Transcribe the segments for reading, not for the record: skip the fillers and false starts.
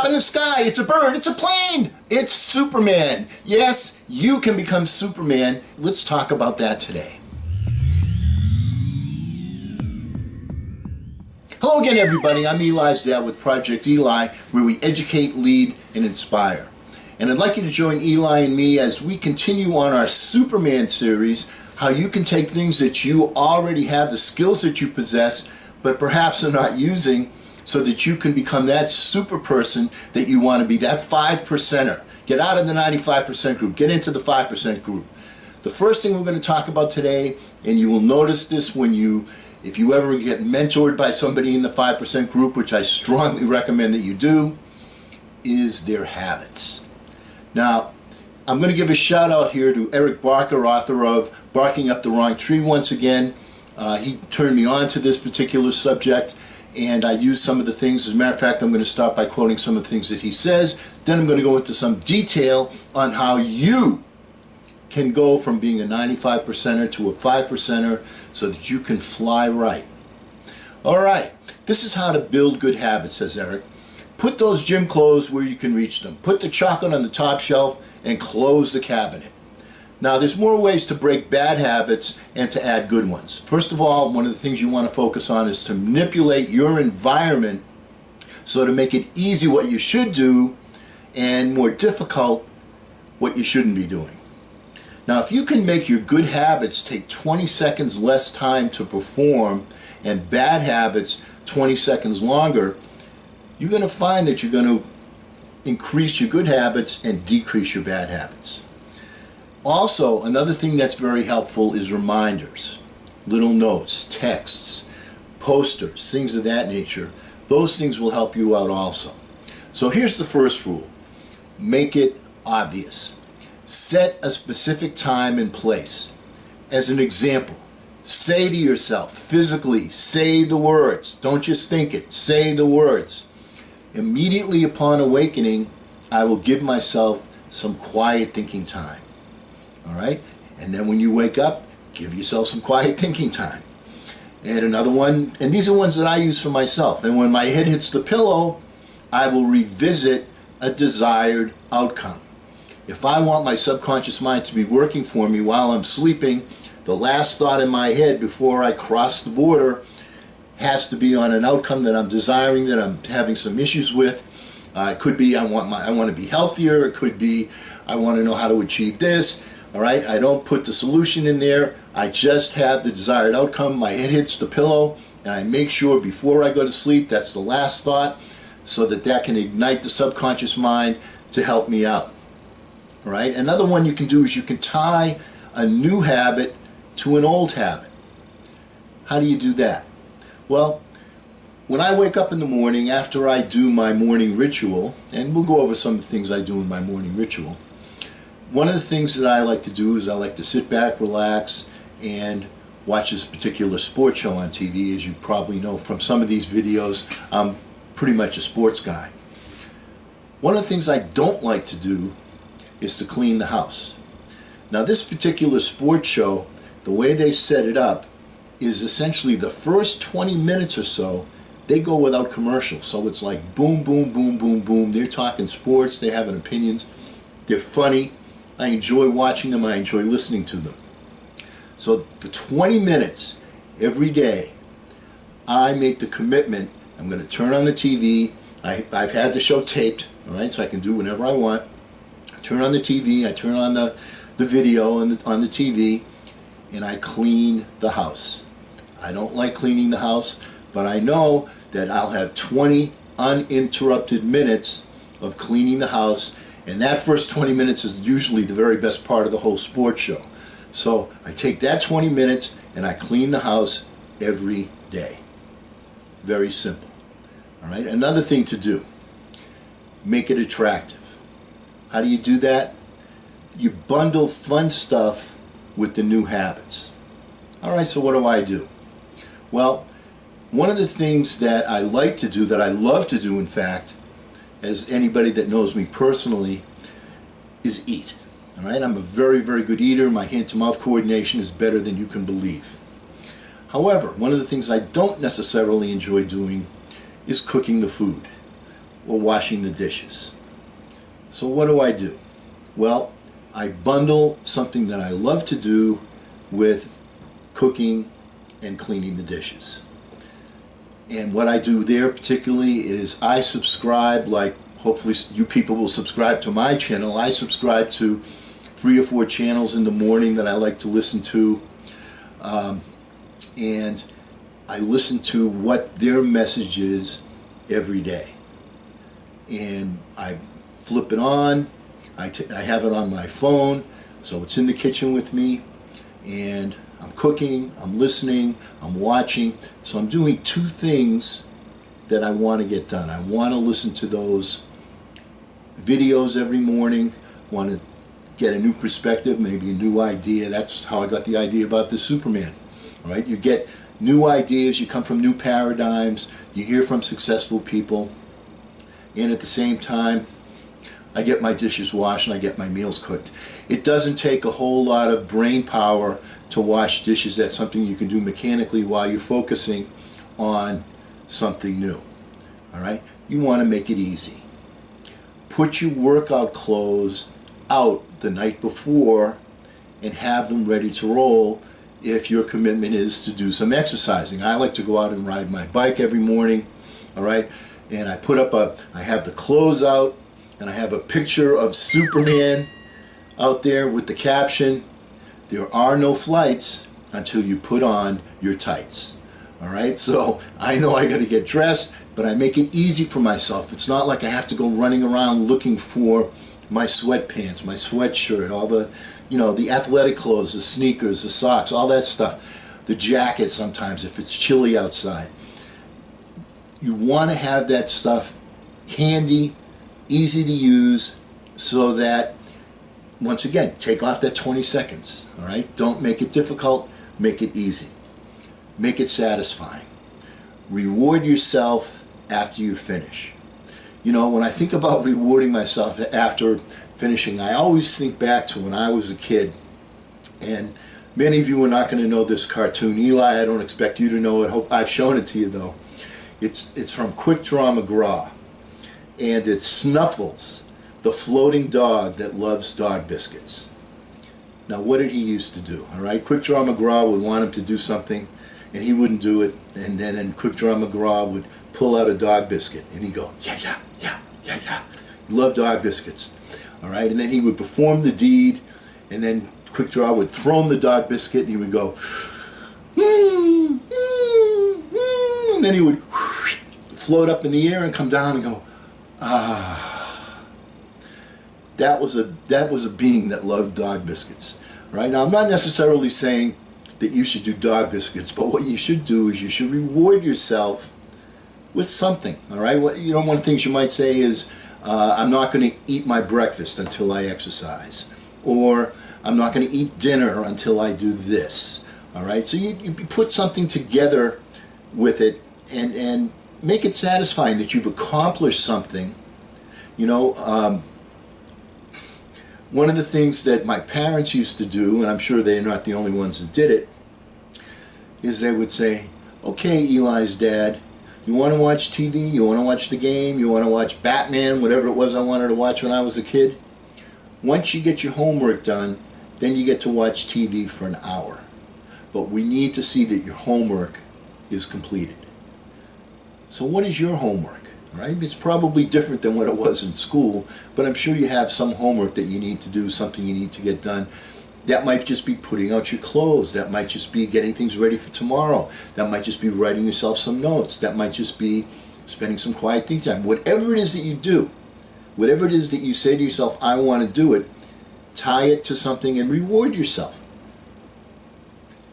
in the sky. It's a bird. It's a plane. It's Superman. Yes, you can become Superman. Let's talk about that today. Hello again, everybody. I'm Eli's dad with Project Eli, where we educate, lead, and inspire. And I'd like you to join Eli and me as we continue on our Superman series, how you can take things that you already have, the skills that you possess, but perhaps are not using, so that you can become that super person that you want to be, that 5%er. Get out of the 95% group. Get into the 5% group. The first thing we're going to talk about today, and you will notice this if you ever get mentored by somebody in the 5% group, which I strongly recommend that you do, is their habits. Now, I'm going to give a shout out here to Eric Barker, author of Barking Up the Wrong Tree once again. He turned me on to this particular subject, and I used some of the things. As a matter of fact, I'm going to start by quoting some of the things that he says. Then I'm going to go into some detail on how you can go from being a 95%er to a 5%er so that you can fly right. All right, this is how to build good habits, says Eric. Put those gym clothes where you can reach them. Put the chocolate on the top shelf and close the cabinet. Now, there's more ways to break bad habits and to add good ones. First of all, one of the things you want to focus on is to manipulate your environment so to make it easy what you should do and more difficult what you shouldn't be doing. Now, if you can make your good habits take 20 seconds less time to perform and bad habits 20 seconds longer, you're going to find that you're going to increase your good habits and decrease your bad habits. Also, another thing that's very helpful is reminders, little notes, texts, posters, things of that nature. Those things will help you out also. So here's the first rule. Make it obvious. Set a specific time and place. As an example, say to yourself, physically, say the words. Don't just think it. Say the words. Immediately upon awakening, I will give myself some quiet thinking time. All right? And then when you wake up, give yourself some quiet thinking time. And another one, and these are ones that I use for myself. And when my head hits the pillow, I will revisit a desired outcome. If I want my subconscious mind to be working for me while I'm sleeping, the last thought in my head before I cross the border has to be on an outcome that I'm desiring, that I'm having some issues with. It could be I want to be healthier. It could be I want to know how to achieve this. All right, I don't put the solution in there. I just have the desired outcome. My head hits the pillow, and I make sure before I go to sleep that's the last thought, so that can ignite the subconscious mind to help me out. All right. Another one you can do is you can tie a new habit to an old habit. How do you do that? Well, when I wake up in the morning, after I do my morning ritual, and we'll go over some of the things I do in my morning ritual, one of the things that I like to do is I like to sit back, relax, and watch this particular sports show on TV. As you probably know from some of these videos, I'm pretty much a sports guy. One of the things I don't like to do is to clean the house. Now, this particular sports show, the way they set it up is essentially the first 20 minutes or so, they go without commercials. So it's like boom, boom, boom, boom, boom. They're talking sports. They're having opinions. They're funny. I enjoy watching them. I enjoy listening to them. So for 20 minutes every day, I make the commitment. I'm going to turn on the TV. I've had the show taped, all right, so I can do whenever I want. I turn on the TV. I turn on the video on the TV, and I clean the house. I don't like cleaning the house, but I know that I'll have 20 uninterrupted minutes of cleaning the house, and that first 20 minutes is usually the very best part of the whole sports show. So I take that 20 minutes and I clean the house every day. Very simple. All right. Another thing to do, make it attractive. How do you do that? You bundle fun stuff with the new habits. All right, so what do? Well, one of the things that I like to do, that I love to do in fact, as anybody that knows me personally, is eat. All right, I'm a very, very good eater. My hand-to-mouth coordination is better than you can believe. However, one of the things I don't necessarily enjoy doing is cooking the food. or washing the dishes. So what do? Well, I bundle something that I love to do with cooking and cleaning the dishes. And what I do there particularly is I subscribe, like hopefully you people will subscribe to my channel. I subscribe to 3 or 4 channels in the morning that I like to listen to. And I listen to what their message is every day. And I flip it on. I have it on my phone, so it's in the kitchen with me. And I'm cooking, I'm listening, I'm watching. So I'm doing 2 things that I want to get done. I want to listen to those videos every morning, want to get a new perspective, maybe a new idea. That's how I got the idea about the Superman. All right? You get new ideas, you come from new paradigms, you hear from successful people, and at the same time, I get my dishes washed and I get my meals cooked. It doesn't take a whole lot of brain power to wash dishes. That's something you can do mechanically while you're focusing on something new. All right? You want to make it easy. Put your workout clothes out the night before and have them ready to roll if your commitment is to do some exercising. I like to go out and ride my bike every morning, all right? And I have the clothes out, and I have a picture of Superman out there with the caption, "There are no flights until you put on your tights." All right, so I know I got to get dressed, but I make it easy for myself. It's not like I have to go running around looking for my sweatpants, my sweatshirt, all the, the athletic clothes, the sneakers, the socks, all that stuff, the jacket sometimes if it's chilly outside. You want to have that stuff handy, easy to use, so that, once again, take off that 20 seconds, all right? Don't make it difficult, make it easy. Make it satisfying. Reward yourself after you finish. When I think about rewarding myself after finishing, I always think back to when I was a kid, and many of you are not going to know this cartoon. Eli, I don't expect you to know it. I've shown it to you, though. It's from Quick Draw McGraw, and it's Snuffles, the floating dog that loves dog biscuits. Now, what did he used to do? All right, Quick Draw McGraw would want him to do something, and he wouldn't do it, and then Quick Draw McGraw would pull out a dog biscuit, and he'd go, yeah, yeah, yeah, yeah, yeah. He loved dog biscuits, all right? And then he would perform the deed, and then Quick Draw would throw him the dog biscuit, and he would go, and then he would float up in the air and come down and go, ah. That was a being that loved dog biscuits, right? Now, I'm not necessarily saying that you should do dog biscuits, but what you should do is you should reward yourself with something, all right? One of the things you might say is, I'm not going to eat my breakfast until I exercise, or I'm not going to eat dinner until I do this, all right? So you put something together with it and make it satisfying that you've accomplished something. One of the things that my parents used to do, and I'm sure they're not the only ones that did it, is they would say, okay, Eli's dad, you want to watch TV? You want to watch the game? You want to watch Batman, whatever it was I wanted to watch when I was a kid? Once you get your homework done, then you get to watch TV for an hour. But we need to see that your homework is completed. So what is your homework? Right? It's probably different than what it was in school, but I'm sure you have some homework that you need to do, something you need to get done. That might just be putting out your clothes. That might just be getting things ready for tomorrow. That might just be writing yourself some notes. That might just be spending some quiet time. Whatever it is that you do, whatever it is that you say to yourself, I want to do it, tie it to something and reward yourself.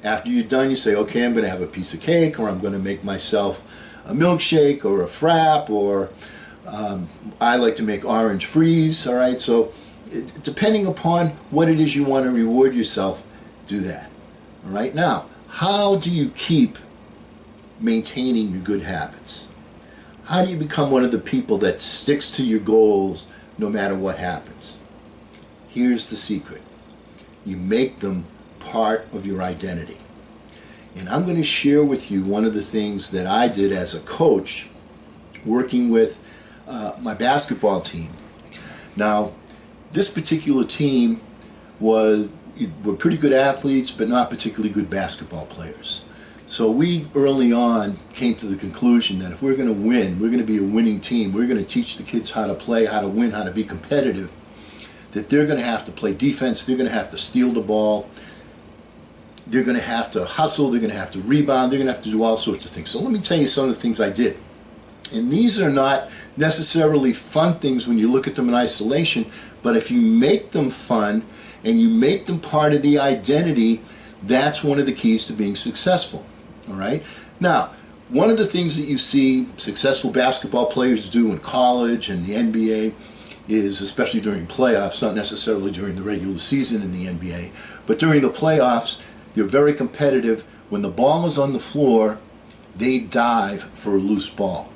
After you're done, you say, okay, I'm going to have a piece of cake, or I'm going to make myself a milkshake or a frap, or I like to make orange freeze, all right? So depending upon what it is you want to reward yourself, do that, all right? Now, how do you keep maintaining your good habits? How do you become one of the people that sticks to your goals no matter what happens? Here's the secret. You make them part of your identity. And I'm going to share with you one of the things that I did as a coach, working with my basketball team. Now, this particular team were pretty good athletes, but not particularly good basketball players. So we early on came to the conclusion that if we're going to win, we're going to be a winning team, we're going to teach the kids how to play, how to win, how to be competitive, that they're going to have to play defense, they're going to have to steal the ball, they're going to have to hustle, they're going to have to rebound, they're going to have to do all sorts of things. So let me tell you some of the things I did. And these are not necessarily fun things when you look at them in isolation, but if you make them fun and you make them part of the identity, that's one of the keys to being successful. All right? Now, one of the things that you see successful basketball players do in college and the NBA is, especially during playoffs, not necessarily during the regular season in the NBA, but during the playoffs, they're very competitive. When the ball is on the floor, they dive for a loose ball.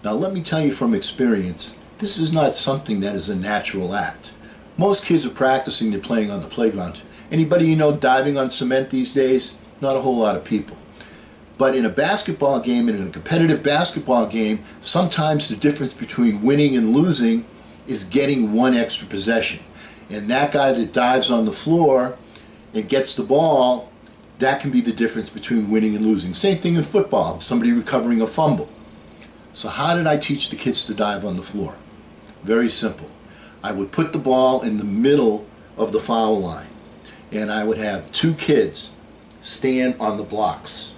Now, let me tell you from experience, this is not something that is a natural act. Most kids are practicing, they're playing on the playground. Anybody you know diving on cement these days? Not a whole lot of people. But in a basketball game, and in a competitive basketball game, sometimes the difference between winning and losing is getting one extra possession. And that guy that dives on the floor and gets the ball, that can be the difference between winning and losing. Same thing in football, somebody recovering a fumble. So how did I teach the kids to dive on the floor? Very simple. I would put the ball in the middle of the foul line, and I would have two kids stand on the blocks,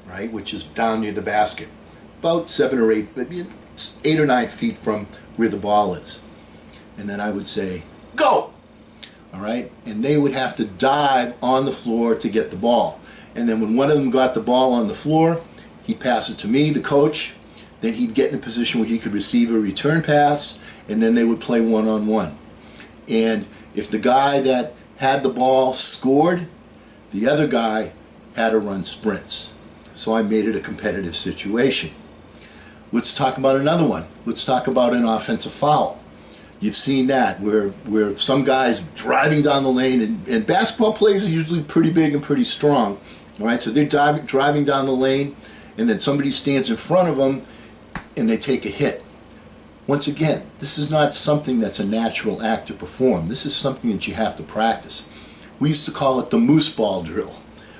right, which is down near the basket, about 7 or 8, maybe 8 or 9 feet from where the ball is. And then I would say, go! All right? And they would have to dive on the floor to get the ball. And then when one of them got the ball on the floor, he'd pass it to me, the coach. Then he'd get in a position where he could receive a return pass, and then they would play one-on-one. And if the guy that had the ball scored, the other guy had to run sprints. So I made it a competitive situation. Let's talk about another one. Let's talk about an offensive foul. You've seen that where some guy's driving down the lane, and basketball players are usually pretty big and pretty strong. All right, so they're driving down the lane, and then somebody stands in front of them, and they take a hit. Once again, this is not something that's a natural act to perform. This is something that you have to practice. We used to call it the moose ball drill,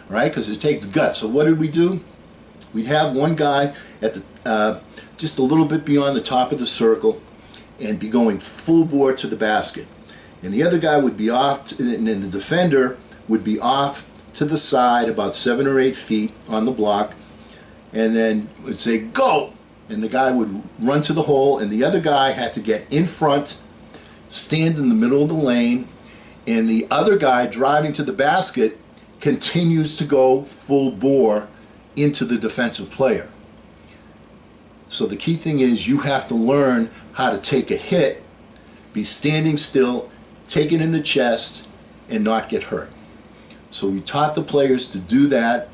right? Because it takes guts. So what did we do? We'd have one guy at the just a little bit beyond the top of the circle and be going full bore to the basket. And the other guy would be off, and then the defender would be off to the side about 7 or 8 feet on the block, and then would say, go! And the guy would run to the hole, and the other guy had to get in front, stand in the middle of the lane, and the other guy driving to the basket continues to go full bore into the defensive player. So the key thing is you have to learn how to take a hit, be standing still, take it in the chest, and not get hurt. So we taught the players to do that.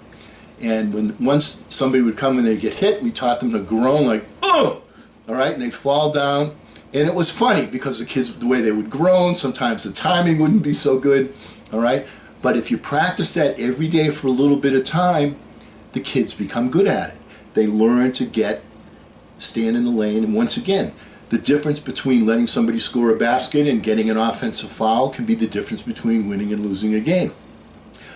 And once somebody would come and they'd get hit, we taught them to groan like, oh! All right, and they'd fall down. And it was funny because the kids, the way they would groan, sometimes the timing wouldn't be so good, all right? But if you practice that every day for a little bit of time, the kids become good at it. They learn to stand in the lane. And once again, the difference between letting somebody score a basket and getting an offensive foul can be the difference between winning and losing a game.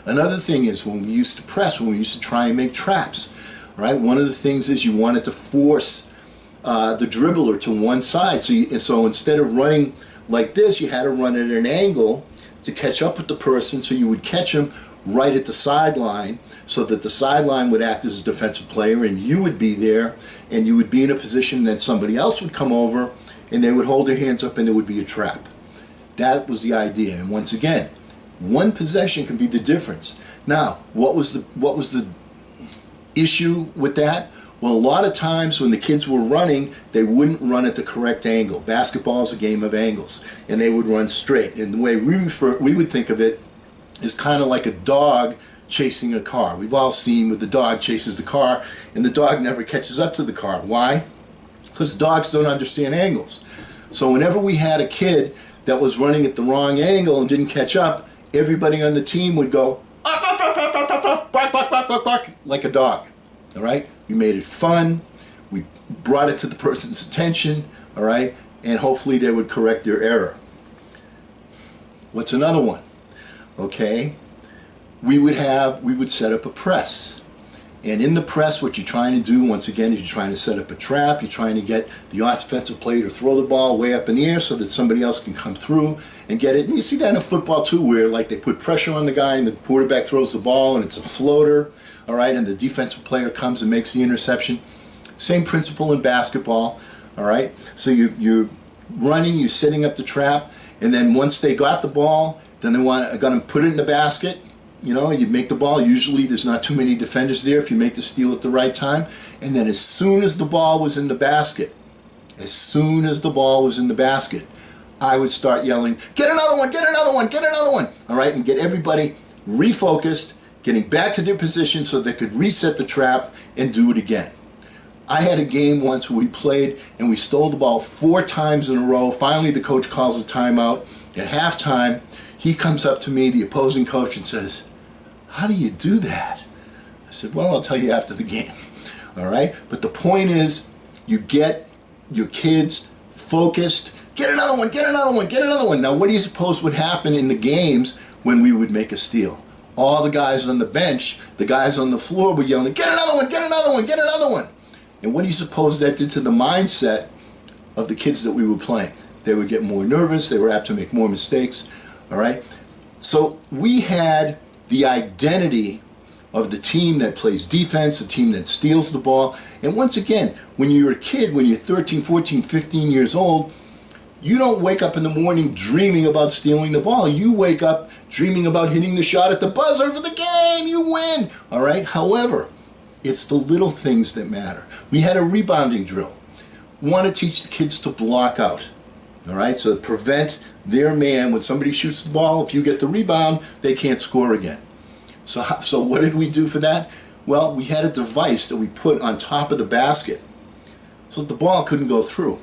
Another thing is when we used to press, when we used to try and make traps, right? One of the things is you wanted to force the dribbler to one side. So instead of running like this, you had to run at an angle to catch up with the person, so you would catch him right at the sideline, so that the sideline would act as a defensive player and you would be there, and you would be in a position that somebody else would come over and they would hold their hands up and there would be a trap. That was the idea. And once again, one possession can be the difference. Now, what was the issue with that? Well, a lot of times when the kids were running, they wouldn't run at the correct angle. Basketball is a game of angles, and they would run straight. And the way we would think of it is kind of like a dog chasing a car. We've all seen where the dog chases the car, and the dog never catches up to the car. Why? Because dogs don't understand angles. So whenever we had a kid that was running at the wrong angle and didn't catch up, everybody on the team would go, bark, bark, bark, bark, bark, like a dog. All right? We made it fun. We brought it to the person's attention, all right, and hopefully they would correct their error. What's another one? Okay, we would set up a press. And in the press, what you're trying to do, once again, is you're trying to set up a trap. You're trying to get the offensive player to throw the ball way up in the air so that somebody else can come through and get it. And you see that in football too, where like they put pressure on the guy and the quarterback throws the ball and it's a floater, all right, and the defensive player comes and makes the interception. Same principle in basketball, all right. So you're running, you're setting up the trap, and then once they got the ball, then they want to put it in the basket. You know, you make the ball. Usually there's not too many defenders there if you make the steal at the right time. And then as soon as the ball was in the basket, I would start yelling, get another one, get another one, get another one. All right, and get everybody refocused, getting back to their position so they could reset the trap and do it again. I had a game once where we played and we stole the ball 4 times in a row. Finally, the coach calls a timeout. At halftime, he comes up to me, the opposing coach, and says, how do you do that? I said, well, I'll tell you after the game. All right? But the point is, you get your kids focused. Get another one, get another one, get another one. Now, what do you suppose would happen in the games when we would make a steal? All the guys on the bench, the guys on the floor were yelling, get another one, get another one, get another one. And what do you suppose that did to the mindset of the kids that we were playing? They would get more nervous. They were apt to make more mistakes. All right? So we had the identity of the team that plays defense, the team that steals the ball. And once again, when you're a kid, when you're 13, 14, 15 years old, you don't wake up in the morning dreaming about stealing the ball. You wake up dreaming about hitting the shot at the buzzer for the game. You win. All right? However, it's the little things that matter. We had a rebounding drill. We want to teach the kids to block out. All right, so prevent their man. When somebody shoots the ball, if you get the rebound, they can't score again. So what did we do for that? Well, we had a device that we put on top of the basket so that the ball couldn't go through.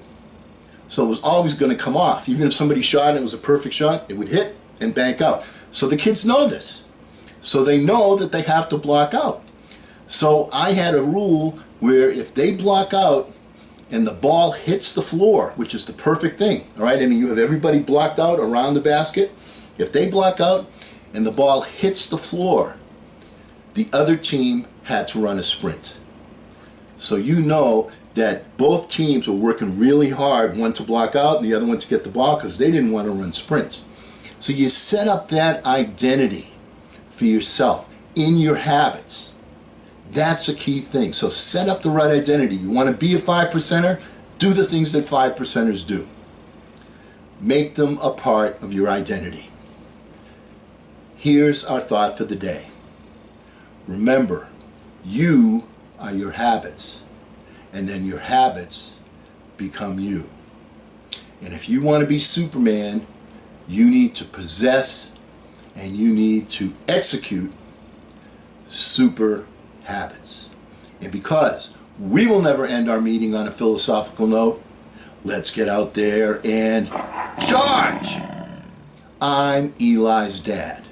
So it was always going to come off. Even if somebody shot and it was a perfect shot, it would hit and bank out. So the kids know this. So they know that they have to block out. So I had a rule where if they block out, and the ball hits the floor, which is the perfect thing, all right? I mean, you have everybody blocked out around the basket. If they block out and the ball hits the floor, the other team had to run a sprint. So you know that both teams were working really hard, one to block out and the other one to get the ball because they didn't want to run sprints. So you set up that identity for yourself in your habits. That's a key thing. So set up the right identity. You want to be a 5%er? Do the things that 5%ers do. Make them a part of your identity. Here's our thought for the day. Remember, you are your habits, and then your habits become you. And if you want to be Superman, you need to possess and you need to execute super habits. And because we will never end our meeting on a philosophical note, let's get out there and charge! I'm Eli's dad.